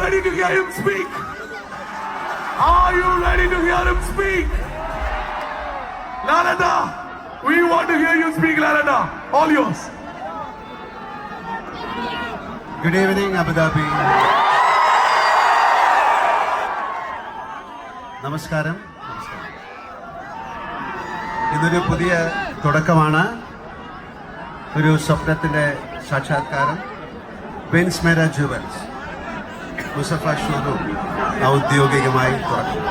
ready to hear him speak? Are you ready to hear him speak? Lalata, we want to hear you speak, Lalata. All yours. Good evening, Abu Dhabi. നമസ്കാരം. ഇതൊരു പുതിയ തുടക്കമാണ്, ഒരു സ്വപ്നത്തിൻ്റെ സാക്ഷാത്കാരം. Vinsmera jewels മുസഫ showroom ഔദ്യോഗികമായി തുറക്കും.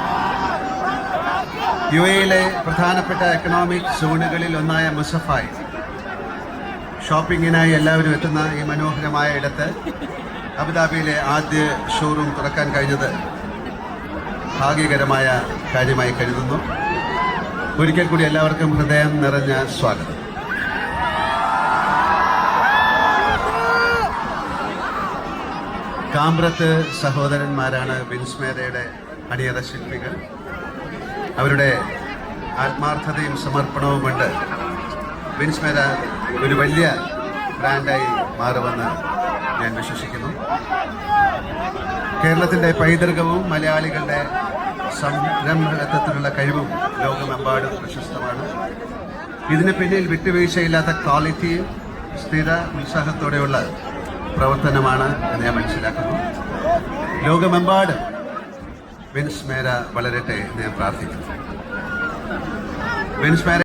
UAE പ്രധാനപ്പെട്ട economic സോണുകളിൽ ഒന്നായ മുസഫായി ഷോപ്പിങ്ങിനായി എല്ലാവരും എത്തുന്ന ഈ മനോഹരമായ ഇടത്ത് അബുദാബിയിലെ ആദ്യ ഷോറൂം തുറക്കാൻ കഴിഞ്ഞത് ഭാഗ്യകരമായ കാര്യമായി കരുതുന്നു. ഒരിക്കൽ കൂടി എല്ലാവർക്കും ഹൃദയം നിറഞ്ഞ സ്വാഗതം. കാമ്പ്രത്ത് സഹോദരന്മാരാണ് വിൻസ്മേരയുടെ അണിയറ ശില്പികൾ. അവരുടെ ആത്മാർത്ഥതയും സമർപ്പണവും കൊണ്ട് വിൻസ്മേര ഒരു വലിയ ബ്രാൻഡായി മാറുമെന്ന് ഞാൻ വിശ്വസിക്കുന്നു. കേരളത്തിൻ്റെ പൈതൃകവും മലയാളികളുടെ സംരംഭകത്വത്തിലുള്ള കഴിവും ലോകമെമ്പാടും പ്രശസ്തമാണ്. ഇതിന് പിന്നിൽ വിട്ടുവീഴ്ചയില്ലാത്ത ക്വാളിറ്റിയും സ്ഥിര ഉത്സാഹത്തോടെയുള്ള പ്രവർത്തനമാണ് എന്ന് ഞാൻ മനസ്സിലാക്കുന്നു. ലോകമെമ്പാടും വിൻസ്മേര വളരട്ടെ എന്ന് ഞാൻ പ്രാർത്ഥിക്കുന്നു. വിൻസ്മേര